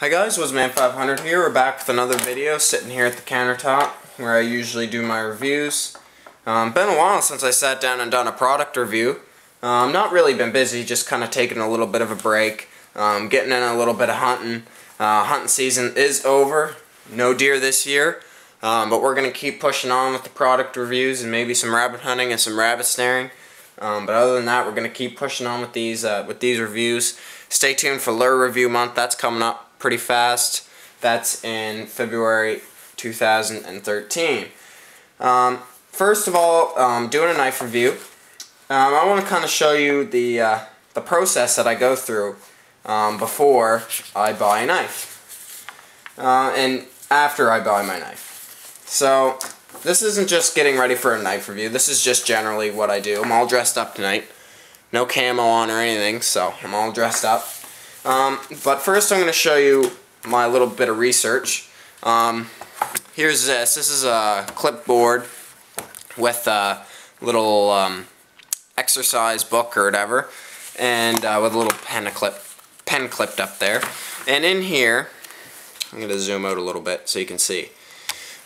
Hi guys, WazMan500 here. We're back with another video, sitting here at the countertop where I usually do my reviews. Been a while since I sat down and done a product review. Not really been busy, just kind of taking a little bit of a break, getting in a little bit of hunting. Hunting season is over. No deer this year, but we're going to keep pushing on with the product reviews and maybe some rabbit hunting and some rabbit snaring. But other than that, we're going to keep pushing on with these reviews. Stay tuned for lure review month. That's coming up pretty fast. That's in February 2013. First of all, doing a knife review. I want to kind of show you the process that I go through before I buy a knife and after I buy my knife. So this isn't just getting ready for a knife review. This is just generally what I do. I'm all dressed up tonight. No camo on or anything, so I'm all dressed up. But first I'm going to show you my little bit of research. Here's this. This is a clipboard with a little exercise book or whatever, and with a little pen clipped up there. And in here, I'm going to zoom out a little bit so you can see.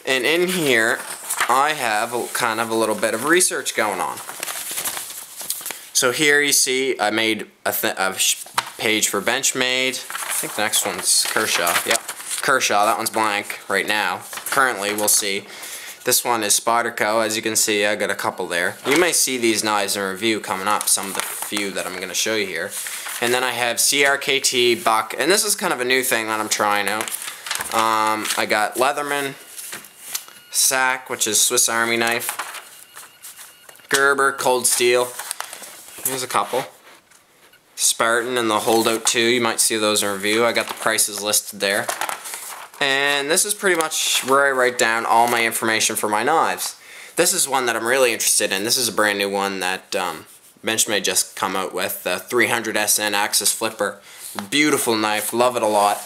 And in here, I have kind of a little bit of research going on. So here you see I made a page for Benchmade. I think the next one's Kershaw. Yep, Kershaw. That one's blank right now. Currently, we'll see. This one is Spyderco. As you can see, I got a couple there. You may see these knives in review coming up, some of the few that I'm going to show you here. And then I have CRKT, Buck, and this is kind of a new thing that I'm trying out. I got Leatherman, Sack, which is Swiss Army knife, Gerber, Cold Steel. Here's a couple. Spartan and the Holdout 2, you might see those in review. I got the prices listed there. And this is pretty much where I write down all my information for my knives. This is one that I'm really interested in. This is a brand new one that Benchmade just come out with, the 300 SN Axis Flipper. Beautiful knife, love it a lot.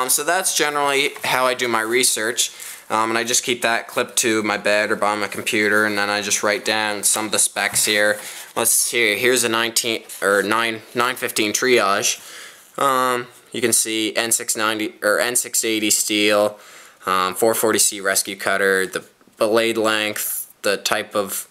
So that's generally how I do my research. And I just keep that clipped to my bed or by my computer, and then I just write down some of the specs here. Let's see, here's a 915 triage. You can see N690 or N680 steel, 440C rescue cutter, the blade length, the type of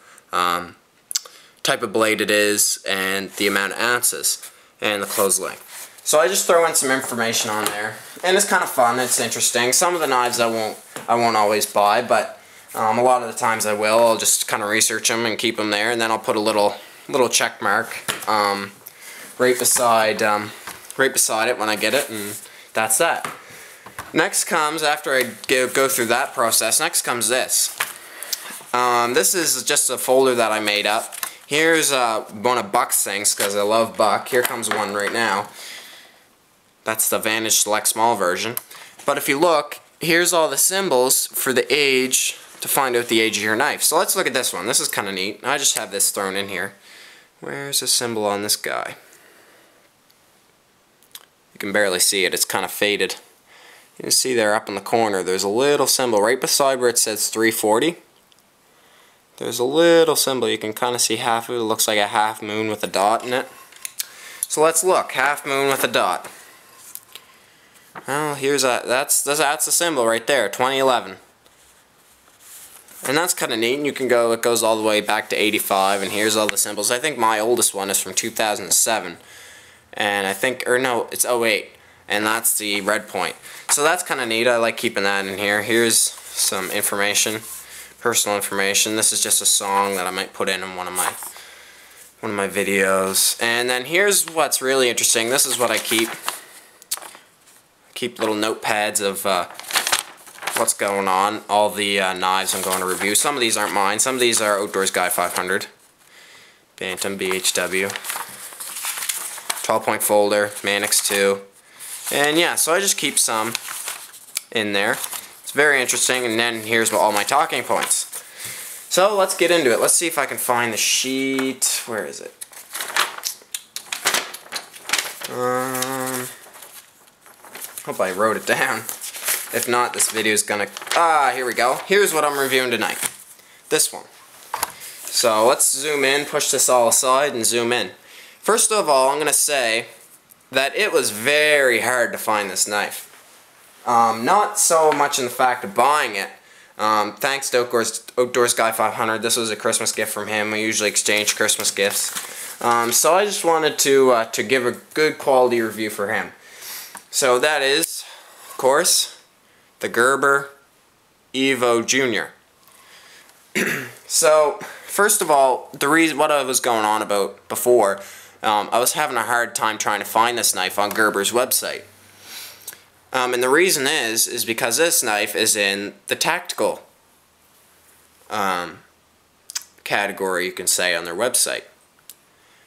blade it is, and the amount of ounces, and the close length. So I just throw in some information on there, and it's kind of fun. It's interesting. Some of the knives I won't always buy, but a lot of the times I will. I'll just kind of research them and keep them there, and then I'll put a little check mark right beside it when I get it, and that's that. Next comes, after I go through that process, next comes this. This is just a folder that I made up. Here's one of Buck's things, because I love Buck. Here comes one right now. That's the Vantage Select Small version. But if you look, here's all the symbols for the age, to find out the age of your knife. So let's look at this one. This is kind of neat. I just have this thrown in here. Where's the symbol on this guy? You can barely see it. It's kind of faded. You can see there up in the corner, there's a little symbol right beside where it says 340. There's a little symbol. You can kind of see half of it. It looks like a half moon with a dot in it. So let's look. Half moon with a dot. Well, here's that's the symbol right there, 2011. And that's kind of neat. And you can go, it goes all the way back to 85, and here's all the symbols. I think my oldest one is from 2007. And I think, or no, it's 08. And that's the red point. So that's kind of neat. I like keeping that in here. Here's some information, personal information. This is just a song that I might put in one of my videos. And then here's what's really interesting. This is what I keep. Keep little notepads of what's going on, all the knives I'm going to review. Some of these aren't mine. Some of these are Outdoors Guy 500, Bantam BHW, 12-point folder, Manix 2, and yeah, so I just keep some in there. It's very interesting, and then here's all my talking points. So let's get into it. Let's see if I can find the sheet. Where is it? Hope I wrote it down. If not, this video is gonna... here we go. Here's what I'm reviewing tonight. This one. So let's zoom in, push this all aside, and zoom in. First of all, I'm gonna say that it was very hard to find this knife. Not so much in the fact of buying it. Thanks to Outdoors Guy 500. This was a Christmas gift from him. We usually exchange Christmas gifts. So I just wanted to give a good quality review for him. So that is, of course, the Gerber Evo Jr. So, first of all, the reason what I was going on about before, I was having a hard time trying to find this knife on Gerber's website. And the reason is because this knife is in the tactical category, you can say, on their website.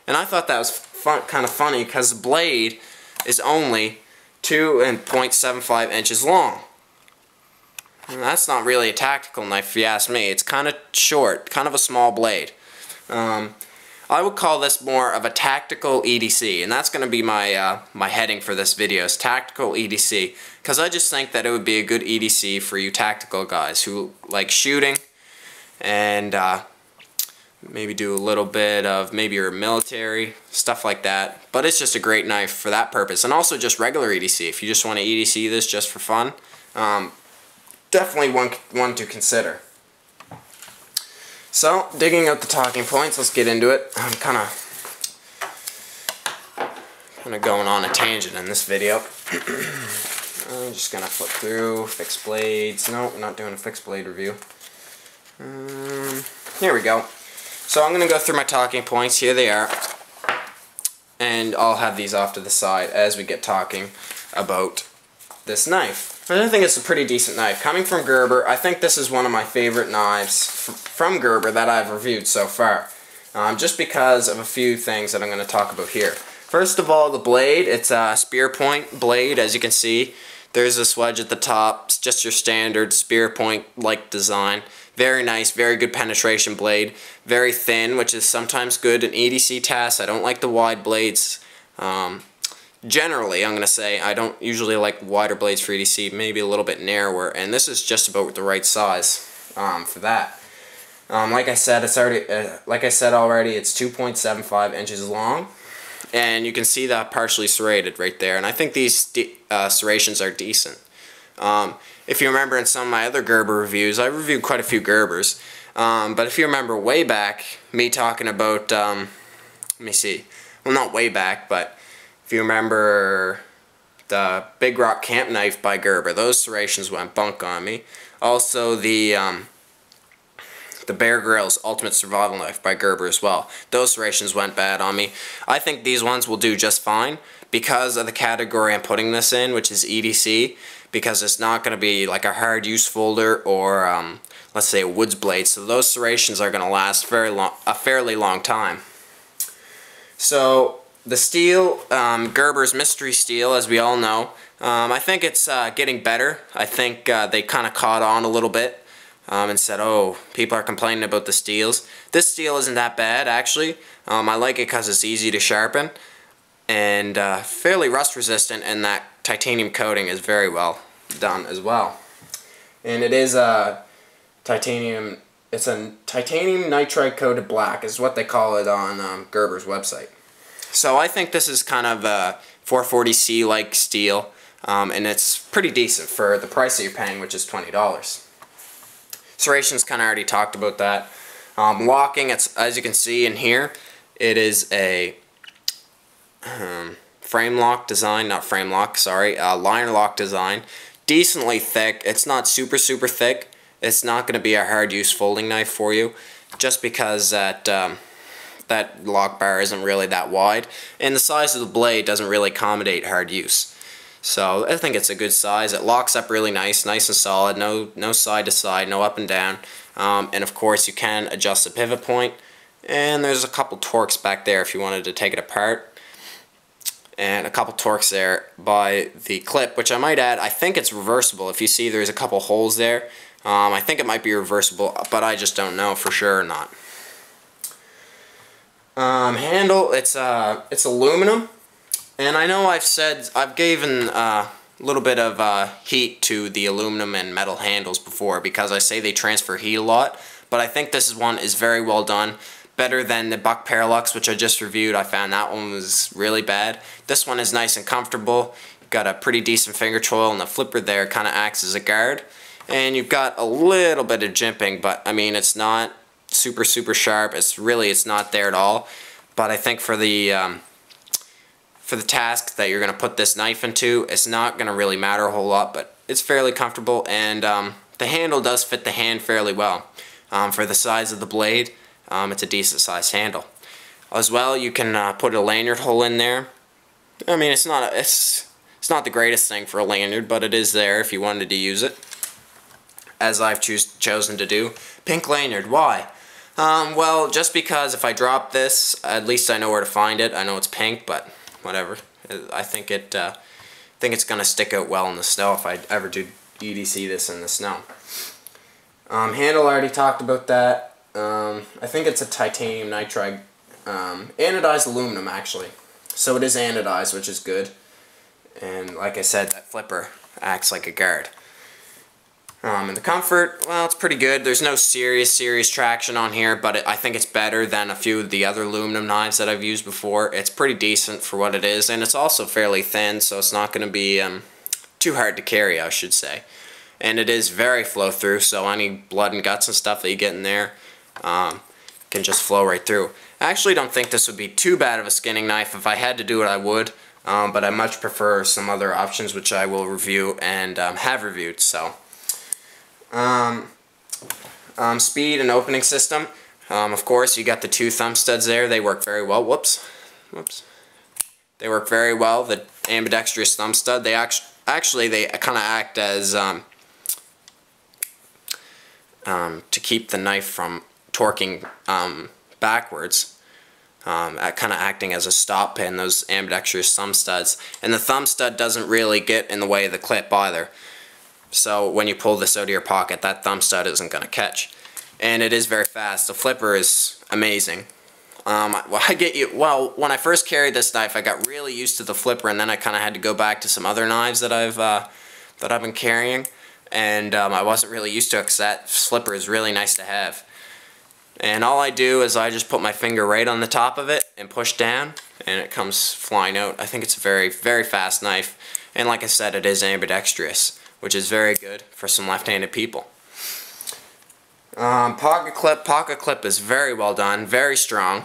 And I thought that was kind of funny because the blade is only 2.75 inches long. And that's not really a tactical knife if you ask me. It's kind of short, kind of a small blade. I would call this more of a tactical EDC, and that's going to be my my heading for this video, is tactical EDC, because I just think that it would be a good EDC for you tactical guys who like shooting and maybe do a little bit of maybe your military, stuff like that. But it's just a great knife for that purpose, and also just regular EDC. If you just want to EDC this just for fun, definitely one to consider. So, digging out the talking points, let's get into it. I'm kind of going on a tangent in this video. I'm just gonna flip through fixed blades. No, we're not doing a fixed blade review. Here we go. So I'm gonna go through my talking points. Here they are, and I'll have these off to the side as we get talking about this knife. I think it's a pretty decent knife. Coming from Gerber, I think this is one of my favorite knives from Gerber that I've reviewed so far. Just because of a few things that I'm going to talk about here. First of all, the blade. It's a spear point blade, as you can see. There's a wedge at the top. It's just your standard spear point-like design. Very nice, very good penetration blade. Very thin, which is sometimes good in EDC tasks. I don't like the wide blades. Generally, I'm going to say, I don't usually like wider blades for EDC, maybe a little bit narrower, and this is just about the right size for that. Like I said, it's already, it's 2.75 inches long, and you can see that partially serrated right there, and I think these serrations are decent. If you remember in some of my other Gerber reviews, I reviewed quite a few Gerbers, but if you remember way back, me talking about, let me see, well, not way back, but if you remember the Big Rock Camp Knife by Gerber, those serrations went bunk on me. Also the Bear Grylls Ultimate Survival Knife by Gerber as well. Those serrations went bad on me. I think these ones will do just fine because of the category I'm putting this in, which is EDC, because it's not going to be like a hard use folder or let's say a woods blade. So those serrations are going to last a fairly long time. So the steel, Gerber's Mystery Steel, as we all know, I think it's getting better. I think they kind of caught on a little bit and said, oh, people are complaining about the steels. This steel isn't that bad, actually. I like it because it's easy to sharpen and fairly rust resistant, and that titanium coating is very well done as well. And it is a titanium, it's a titanium nitride coated black is what they call it on Gerber's website. So I think this is kind of a 440C-like steel, and it's pretty decent for the price that you're paying, which is $20. Serrations kind of already talked about that. Locking, it's, as you can see in here, it is a frame lock design, not frame lock, sorry, liner lock design. Decently thick. It's not super thick. It's not going to be a hard use folding knife for you, just because that lock bar isn't really that wide, and the size of the blade doesn't really accommodate hard use. So I think it's a good size. It locks up really nice and solid, no side to side, no up and down, and of course you can adjust the pivot point, and there's a couple torques back there if you wanted to take it apart, and a couple torques there by the clip, which I might add, I think it's reversible. If you see there's a couple holes there, I think it might be reversible, but I just don't know for sure or not. Handle, it's aluminum, and I know I've given a little bit of heat to the aluminum and metal handles before because I say they transfer heat a lot, but I think this one is very well done, better than the Buck Parallax, which I just reviewed. I found that one was really bad. This one is nice and comfortable. got a pretty decent finger choil, and the flipper there kind of acts as a guard. And you've got a little bit of jimping, but I mean, it's not super sharp. It's not there at all. But I think for the task that you're going to put this knife into, it's not going to really matter a whole lot, but it's fairly comfortable, and the handle does fit the hand fairly well. For the size of the blade, it's a decent sized handle. As well, you can put a lanyard hole in there. I mean, it's not the greatest thing for a lanyard, but it is there if you wanted to use it, as I've chosen to do. Pink lanyard, why? Well, just because if I drop this, at least I know where to find it. I know it's pink, but whatever. I think it's gonna stick out well in the snow if I ever do EDC this in the snow. Handle, I already talked about that. I think it's a titanium nitride, anodized aluminum actually. So it is anodized, which is good. And like I said, that flipper acts like a guard. And the comfort, well, it's pretty good. There's no serious traction on here, but I think it's better than a few of the other aluminum knives that I've used before. It's pretty decent for what it is, and it's also fairly thin, so it's not going to be too hard to carry, I should say. And it is very flow through, so any blood and guts and stuff that you get in there can just flow right through. I actually don't think this would be too bad of a skinning knife. If I had to do it, I would, but I much prefer some other options, which I will review and have reviewed. So, speed and opening system. Of course, you got the two thumb studs there. They work very well. Whoops. They work very well. The ambidextrous thumb stud. They actually they kind of act as to keep the knife from torquing backwards, kind of acting as a stop pin, those ambidextrous thumb studs. And the thumb stud doesn't really get in the way of the clip either. So when you pull this out of your pocket, that thumb stud isn't going to catch. And it is very fast. The flipper is amazing. When I first carried this knife, I got really used to the flipper, and then I kind of had to go back to some other knives that I've been carrying. And I wasn't really used to it because that flipper is really nice to have. And all I do is I just put my finger right on the top of it and push down, and it comes flying out. I think it's a very fast knife, and like I said, it is ambidextrous, which is very good for some left-handed people. Pocket clip is very well done, very strong,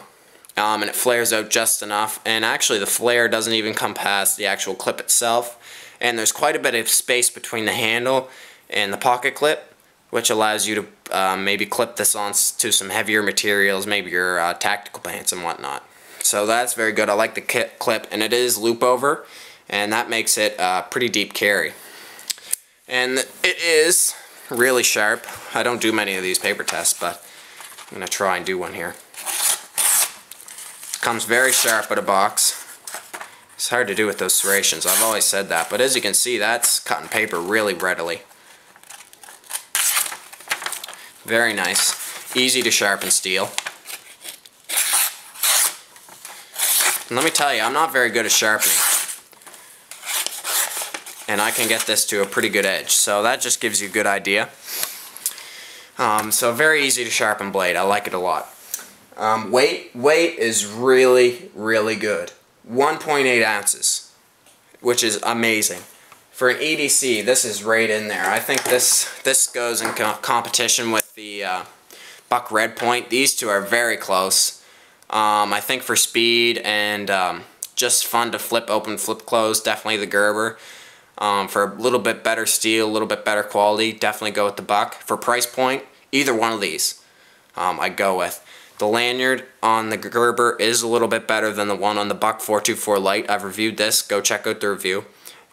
and it flares out just enough, and actually the flare doesn't even come past the actual clip itself, and there's quite a bit of space between the handle and the pocket clip, which allows you to maybe clip this on to some heavier materials, maybe your tactical pants and whatnot. So that's very good. I like the clip, and it is loop over, and that makes it a pretty deep carry. And it is really sharp. I don't do many of these paper tests, but I'm going to try and do one here. Comes very sharp out of box. It's hard to do with those serrations. I've always said that, but as you can see, that's cutting paper really readily. Very nice. Easy to sharpen steel. And let me tell you, I'm not very good at sharpening. And I can get this to a pretty good edge. So that just gives you a good idea. So very easy to sharpen blade. I like it a lot. Weight is really good. 1.8 ounces, which is amazing. For an EDC, this is right in there. I think this goes in competition with the Buck Red Point. These two are very close. I think for speed and just fun to flip open, flip close, definitely the Gerber. For a little bit better steel, a little bit better quality, definitely go with the Buck. For price point, either one of these I'd go with. The lanyard on the Gerber is a little bit better than the one on the Buck 424 Lite. I've reviewed this. Go check out the review.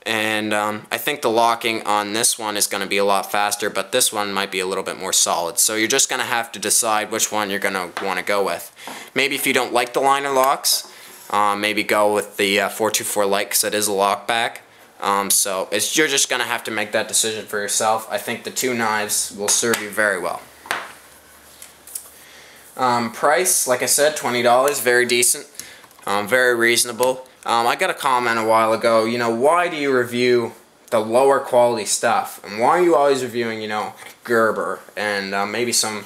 And I think the locking on this one is going to be a lot faster, but this one might be a little bit more solid. So you're just going to have to decide which one you're going to want to go with. Maybe if you don't like the liner locks, maybe go with the 424 Lite because it is a lock back. So you're just going to have to make that decision for yourself. I think the two knives will serve you very well. Price, like I said, $20, very decent, very reasonable. I got a comment a while ago, you know, why do you review the lower quality stuff? And why are you always reviewing, you know, Gerber and maybe some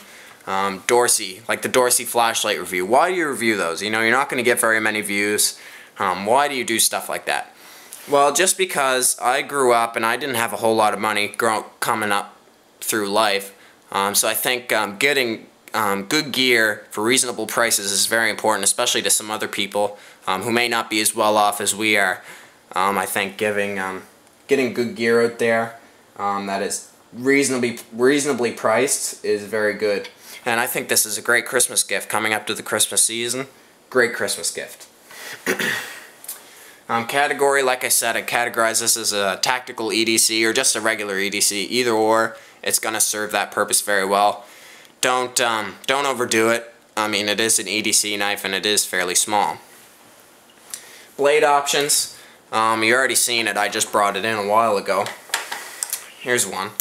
Dorsey, like the Dorsey flashlight review? Why do you review those? You know, you're not going to get very many views. Why do you do stuff like that? Well, just because I grew up and I didn't have a whole lot of money coming up through life, so I think getting good gear for reasonable prices is very important, especially to some other people who may not be as well off as we are. I think getting good gear out there that is reasonably priced is very good. And I think this is a great Christmas gift coming up to the Christmas season. Great Christmas gift. Category, like I said, I categorize this as a tactical EDC or just a regular EDC. Either or, it's going to serve that purpose very well. Don't overdo it. I mean, it is an EDC knife and it is fairly small. Blade options. You already seen it. I just brought it in a while ago. Here's one.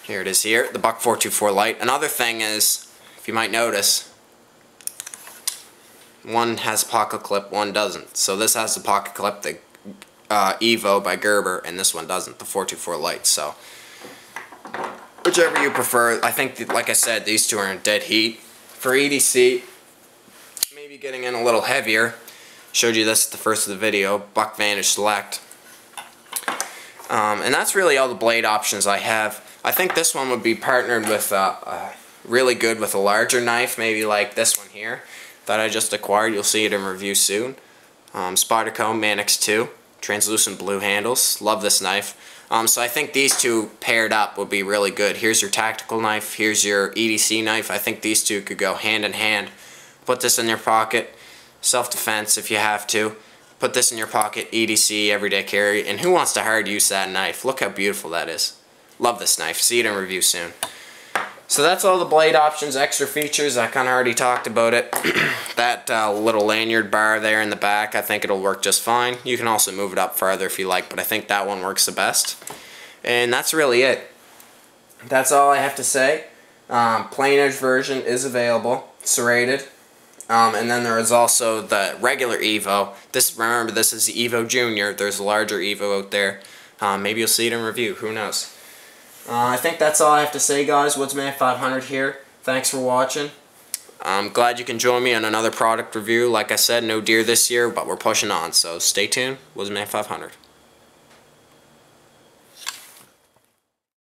Here it is here, the Buck 424 Lite. Another thing is, if you might notice, one has a pocket clip, one doesn't. So this has the pocket clip, the Evo by Gerber, and this one doesn't, the 424 Lite. So whichever you prefer. I think, like I said, these two are in dead heat. For EDC, maybe getting in a little heavier. Showed you this at the first of the video, Buck Vantage Select. And that's really all the blade options I have. I think this one would be partnered with really good with a larger knife, maybe like this one here that I just acquired. You'll see it in review soon. Spyderco Manix 2, translucent blue handles. Love this knife. So I think these two paired up would be really good. Here's your tactical knife, here's your EDC knife. I think these two could go hand in hand. Put this in your pocket, self-defense if you have to. Put this in your pocket, EDC, everyday carry. And who wants to hard use that knife? Look how beautiful that is. Love this knife. See it in review soon. So that's all the blade options, extra features. I kind of already talked about it. That little lanyard bar there in the back, I think it'll work just fine. You can also move it up farther if you like, but I think that one works the best. And that's really it. That's all I have to say. Plain edge version is available, serrated. And then there is also the regular Evo. Remember, this is the Evo Jr. There's a larger Evo out there. Maybe you'll see it in review. Who knows? I think that's all I have to say, guys. Woodsman 500 here. Thanks for watching. I'm glad you can join me on another product review. Like I said, no deer this year, but we're pushing on. So stay tuned. Woodsman 500.